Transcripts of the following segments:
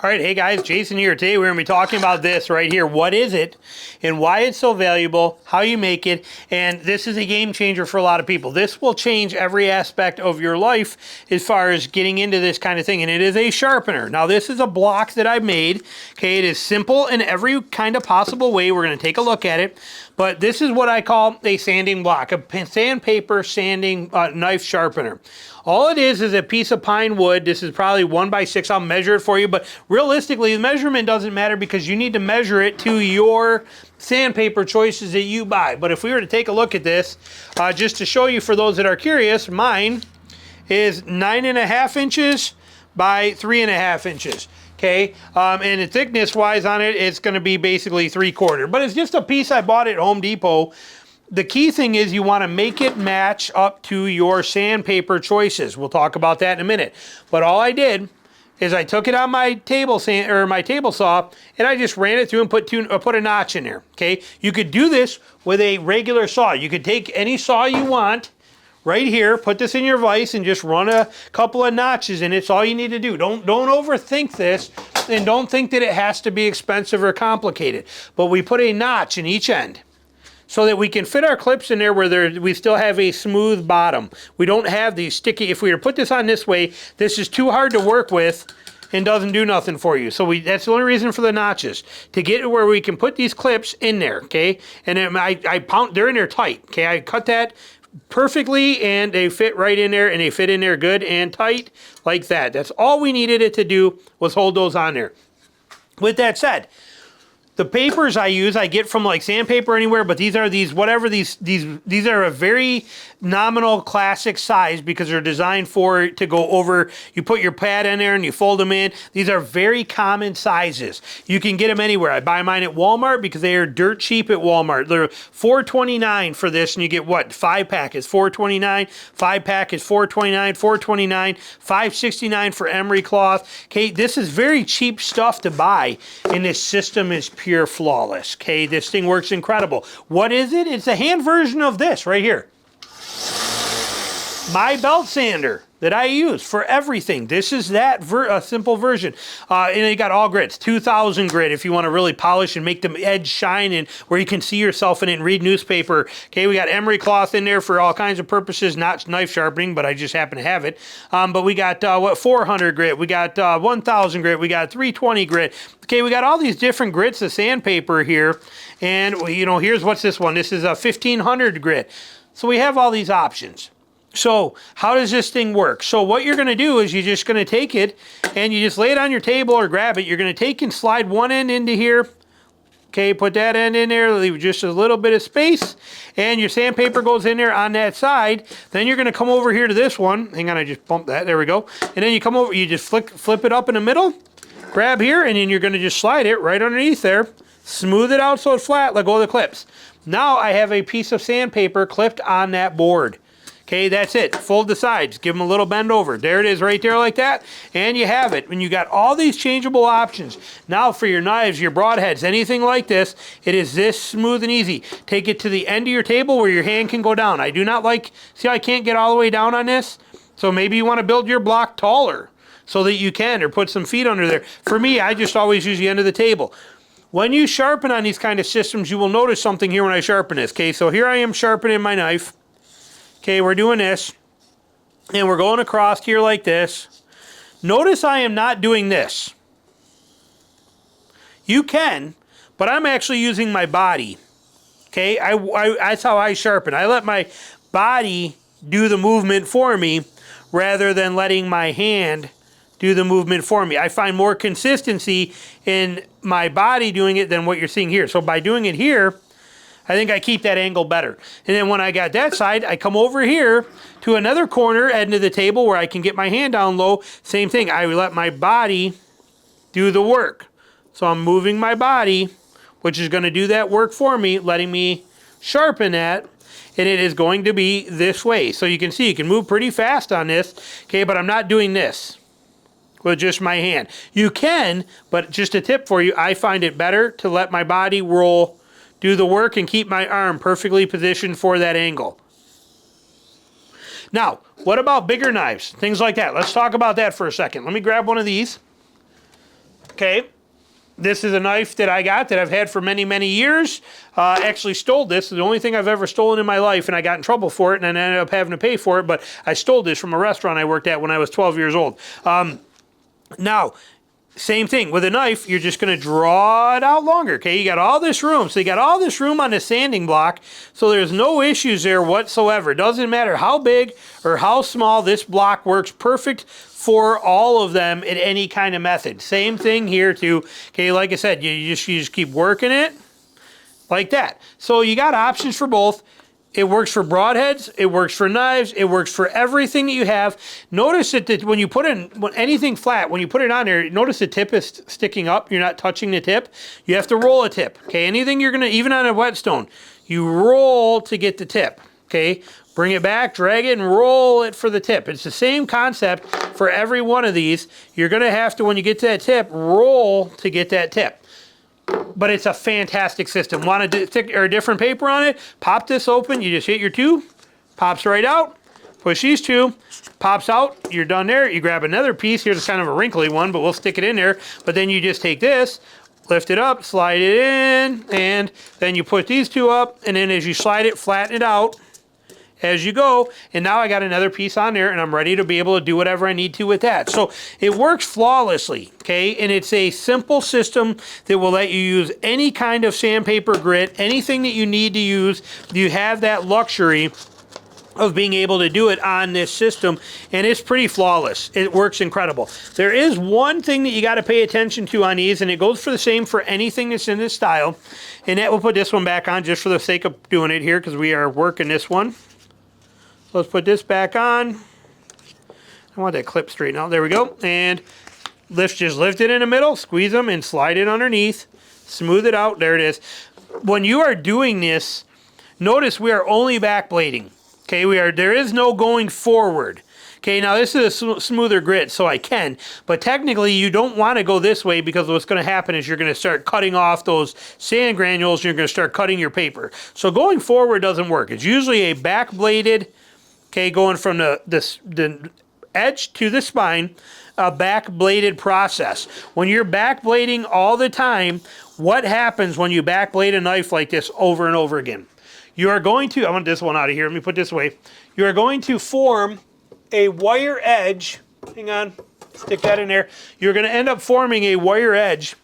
All right, hey guys, Jason here. Today we're going to be talking about this right here. What is it and why it's so valuable, how you make it, and this is a game changer for a lot of people. This will change every aspect of your life as far as getting into this kind of thing, and it is a sharpener. Now this is a block that I made. Okay, it is simple in every kind of possible way. We're going to take a look at it, but this is what I call a sanding block, a sandpaper sanding knife sharpener. All it is a piece of pine wood. This is probably 1x6. I'll measure it for you, but realistically, the measurement doesn't matter because you need to measure it to your sandpaper choices that you buy. But if we were to take a look at this, just to show you for those that are curious, mine is 9.5 inches by 3.5 inches. Okay, and the thickness wise on it, it's going to be basically 3/4. But it's just a piece I bought at Home Depot. The key thing is you want to make it match up to your sandpaper choices. We'll talk about that in a minute. But all I did is I took it on my table saw and I just ran it through and put a notch in there. Okay, you could do this with a regular saw. You could take any saw you want right here, put this in your vise and just run a couple of notches in it. It's all you need to do. Don't overthink this, and don't think that it has to be expensive or complicated. But we put a notch in each end, so that we can fit our clips in there where we still have a smooth bottom. We don't have these sticky. If we were to put this on this way, this is too hard to work with and doesn't do nothing for you. So that's the only reason for the notches, to get to where we can put these clips in there, okay? And then I pound, they're in there tight, okay? I cut that perfectly and they fit right in there, and they fit in there good and tight like that. That's all we needed it to do, was hold those on there. With that said, the papers I use, I get from like Sandpaper Anywhere, but these are these are a very nominal classic size because they're designed to go over. You put your pad in there and you fold them in. These are very common sizes. You can get them anywhere. I buy mine at Walmart because they are dirt cheap at Walmart. They're $4.29 for this, and you get what? 5-pack is $4.29. 5-pack is $4.29. $4.29. $5.69 for emery cloth. Okay, this is very cheap stuff to buy, and this system is pure flawless. Okay, this thing works incredible. What is it? It's a hand version of this right here. My belt sander that I use for everything. This is that simple version. And you got all grits, 2000 grit if you want to really polish and make the edge shine and where you can see yourself in it and read newspaper. Okay, we got emery cloth in there for all kinds of purposes, not knife sharpening, but I just happen to have it. But we got 400 grit, we got 1000 grit, we got 320 grit. Okay, we got all these different grits of sandpaper here. And you know, what's this one? This is a 1500 grit. So we have all these options. So how does this thing work? So what you're going to do is you're just going to take it and you just lay it on your table or grab it. You're going to take and slide one end into here. Okay, put that end in there, leave just a little bit of space, and your sandpaper goes in there on that side. Then you're going to come over here to this one. Hang on, I just bumped that. There we go. And then you come over, you just flip it up in the middle, grab here, and then you're going to just slide it right underneath there. Smooth it out so it's flat, let go of the clips. Now I have a piece of sandpaper clipped on that board. Okay, that's it. Fold the sides, give them a little bend over. There it is right there like that, and you have it. And you got all these changeable options. Now for your knives, your broadheads, anything like this, it is this smooth and easy. Take it to the end of your table where your hand can go down. I do not like, see how I can't get all the way down on this? So maybe you want to build your block taller so that you can, or put some feet under there. For me, I just always use the end of the table. When you sharpen on these kind of systems, you will notice something here when I sharpen this. Okay, so here I am sharpening my knife. Okay, we're doing this, and we're going across here like this. Notice I am not doing this. You can, but I'm actually using my body. Okay, that's how I sharpen. I let my body do the movement for me rather than letting my hand do the movement for me. I find more consistency in my body doing it than what you're seeing here. So by doing it here, I think I keep that angle better. And then when I got that side, I come over here to another corner, end of the table where I can get my hand down low. Same thing, I let my body do the work. So I'm moving my body, which is gonna do that work for me, letting me sharpen that, and it is going to be this way. So you can see, you can move pretty fast on this, okay, but I'm not doing this with just my hand. You can, but just a tip for you, I find it better to let my body roll, do the work, and keep my arm perfectly positioned for that angle. Now, what about bigger knives? Things like that. Let's talk about that for a second. Let me grab one of these. Okay. This is a knife that I got that I've had for many, many years. Actually stole this. It's the only thing I've ever stolen in my life, and I got in trouble for it, and I ended up having to pay for it, but I stole this from a restaurant I worked at when I was 12 years old. Now, same thing. With a knife, you're just going to draw it out longer, okay? You got all this room. So you got all this room on the sanding block, so there's no issues there whatsoever. Doesn't matter how big or how small, this block works perfect for all of them in any kind of method. Same thing here too. Okay, like I said, you just keep working it like that. So you got options for both. It works for broadheads, it works for knives, it works for everything that you have. Notice that when you put in anything flat, when you put it on there, notice the tip is sticking up. You're not touching the tip. You have to roll a tip. Okay, anything you're gonna, even on a whetstone, you roll to get the tip. Okay, bring it back, drag it, and roll it for the tip. It's the same concept for every one of these. You're gonna have to, when you get to that tip, roll to get that tip. But it's a fantastic system. Want a thick or a different paper on it? Pop this open, you just hit your two, pops right out, push these two, pops out, you're done there. You grab another piece, here's kind of a wrinkly one, but we'll stick it in there. But then you just take this, lift it up, slide it in, and then you put these two up, and then as you slide it, flatten it out as you go, and now I got another piece on there, and I'm ready to be able to do whatever I need to with that. So it works flawlessly, okay? And it's a simple system that will let you use any kind of sandpaper grit, anything that you need to use. You have that luxury of being able to do it on this system, and it's pretty flawless. It works incredible. There is one thing that you got to pay attention to on these, and it goes for the same for anything that's in this style, and that we'll put this one back on just for the sake of doing it here because we are working this one. Let's put this back on. I want that clip straight now. There we go. And just lift it in the middle, squeeze them, and slide it underneath. Smooth it out. There it is. When you are doing this, notice we are only back blading. Okay, there is no going forward. Okay, now this is a smoother grit, so I can, but technically you don't want to go this way because what's going to happen is you're going to start cutting off those sand granules, you're going to start cutting your paper. So going forward doesn't work. It's usually a back bladed, okay, going from the edge to the spine, a back bladed process. When you're back blading all the time, what happens when you back blade a knife like this over and over again? You are going to, I want this one out of here, let me put this away. You are going to form a wire edge, hang on, stick that in there. You're going to end up forming a wire edge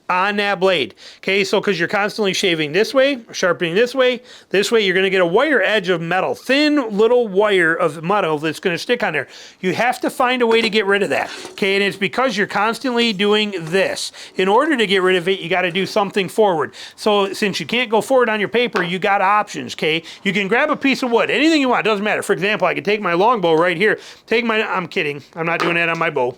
on that blade. Okay, so because you're constantly shaving this way, sharpening this way, you're going to get a wire edge of metal, thin little wire of metal that's going to stick on there. You have to find a way to get rid of that. Okay, and it's because you're constantly doing this. In order to get rid of it, you got to do something forward. So since you can't go forward on your paper, you got options. Okay, you can grab a piece of wood, anything you want, doesn't matter. For example, I could take my longbow right here, I'm kidding, I'm not doing that on my bow.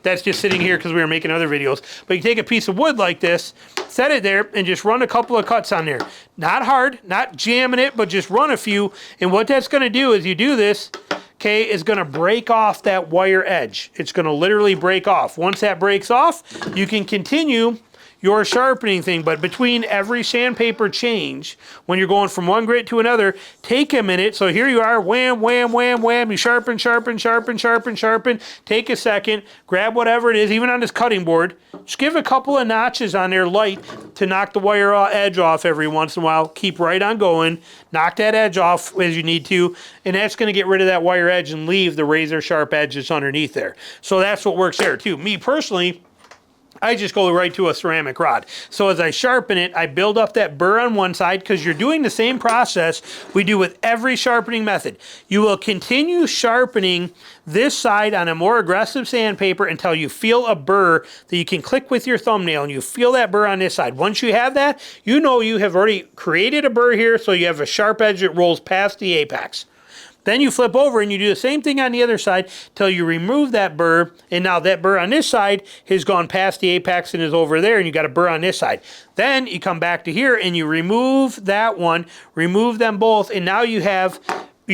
That's just sitting here because we were making other videos. But you take a piece of wood like this, set it there, and just run a couple of cuts on there. Not hard, not jamming it, but just run a few. And what that's going to do is you do this, okay, is going to break off that wire edge. It's going to literally break off. Once that breaks off, you can continue your sharpening thing, but between every sandpaper change, when you're going from one grit to another, take a minute. So here you are, wham, wham, wham, wham. You sharpen, sharpen, sharpen, sharpen, sharpen. Take a second, grab whatever it is, even on this cutting board. Just give a couple of notches on there light to knock the wire edge off every once in a while. Keep right on going. Knock that edge off as you need to, and that's going to get rid of that wire edge and leave the razor sharp edge that's underneath there. So that's what works there too. Me personally, I just go right to a ceramic rod. So as I sharpen it, I build up that burr on one side because you're doing the same process we do with every sharpening method. You will continue sharpening this side on a more aggressive sandpaper until you feel a burr that you can click with your thumbnail, and you feel that burr on this side. Once you have that, you know you have already created a burr here, so you have a sharp edge that rolls past the apex. Then you flip over and you do the same thing on the other side till you remove that burr, and now that burr on this side has gone past the apex and is over there, and you got a burr on this side. Then you come back to here and you remove that one, remove them both, and now you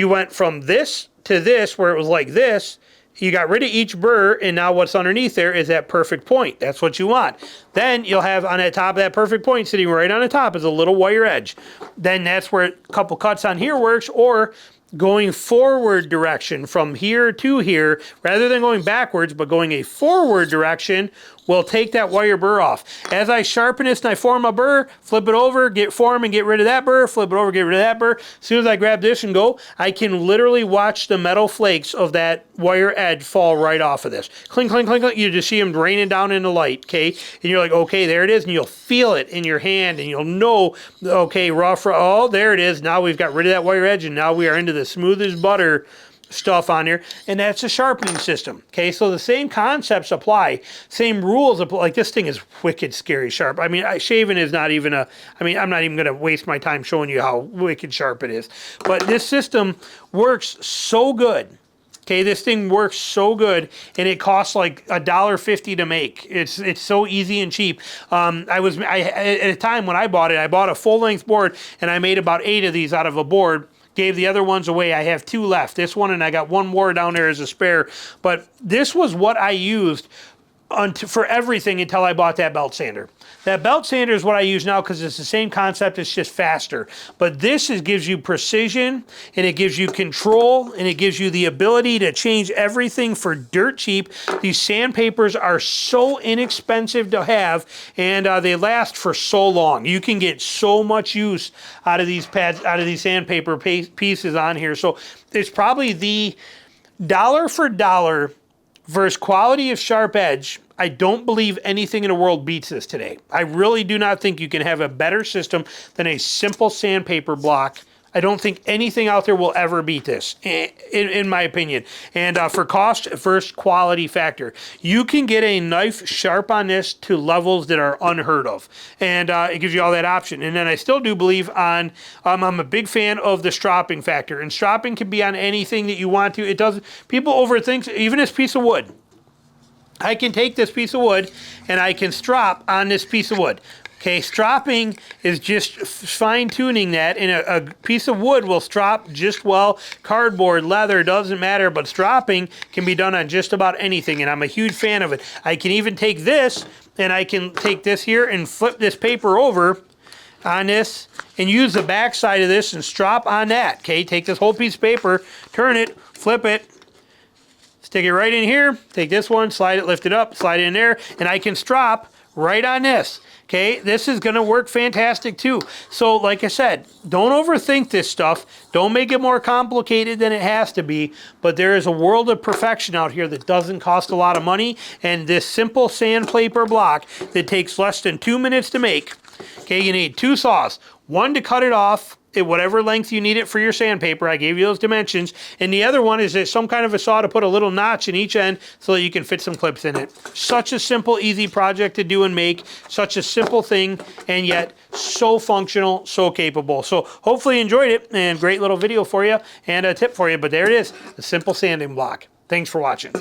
went from this to this where it was like this. You got rid of each burr, and now what's underneath there is that perfect point. That's what you want. Then you'll have on the top of that perfect point, sitting right on the top, is a little wire edge. Then that's where a couple cuts on here works, or going forward direction from here to here, rather than going backwards, but going a forward direction, will take that wire burr off. As I sharpen this and I form a burr, flip it over, form and get rid of that burr, flip it over, get rid of that burr. As soon as I grab this and go, I can literally watch the metal flakes of that wire edge fall right off of this. Clink, clink, clink, clink. You just see them raining down in the light, okay? And you're like, okay, there it is, and you'll feel it in your hand, and you'll know, okay, rough, oh, there it is. Now we've got rid of that wire edge, and now we are into the smooth as butter stuff on here, and that's a sharpening system. Okay, so the same concepts apply, same rules apply. Like, this thing is wicked scary sharp. I mean, shaving is not even a, I mean, I'm not even going to waste my time showing you how wicked sharp it is. But this system works so good. Okay, this thing works so good, and it costs like $1.50 to make. It's so easy and cheap. At a time when I bought it, I bought a full-length board, and I made about 8 of these out of a board. Gave the other ones away. I have 2 left. This one, and I got 1 more down there as a spare. But this was what I used for everything until I bought that belt sander. That belt sander is what I use now because it's the same concept, it's just faster. But this gives you precision, and it gives you control, and it gives you the ability to change everything for dirt cheap. These sandpapers are so inexpensive to have, and they last for so long. You can get so much use out of these pads, out of these sandpaper pieces on here. So it's probably the dollar for dollar versus quality of sharp edge. I don't believe anything in the world beats this today. I really do not think you can have a better system than a simple sandpaper block. I don't think anything out there will ever beat this, in my opinion. And for cost versus quality factor, you can get a knife sharp on this to levels that are unheard of. And it gives you all that option. And then I still do believe on, I'm a big fan of the stropping factor. And stropping can be on anything that you want to. It doesn't, people overthink, even this piece of wood. I can take this piece of wood and I can strop on this piece of wood. Okay, stropping is just fine-tuning that, and a piece of wood will strop just well. Cardboard, leather, doesn't matter, but stropping can be done on just about anything, and I'm a huge fan of it. I can even take this, and I can take this here and flip this paper over on this and use the back side of this and strop on that. Okay, take this whole piece of paper, turn it, flip it, stick it right in here, take this one, slide it, lift it up, slide it in there, and I can strop right on this. Okay, this is going to work fantastic too. So like I said, don't overthink this stuff. Don't make it more complicated than it has to be. But there is a world of perfection out here that doesn't cost a lot of money. And this simple sandpaper block that takes less than 2 minutes to make. Okay, you need 2 saws. One to cut it off at whatever length you need it for your sandpaper. I gave you those dimensions. And the other one is some kind of a saw to put a little notch in each end so that you can fit some clips in it. Such a simple, easy project to do and make. Such a simple thing, and yet so functional, so capable. So hopefully you enjoyed it, and great little video for you and a tip for you. But there it is, the simple sanding block. Thanks for watching.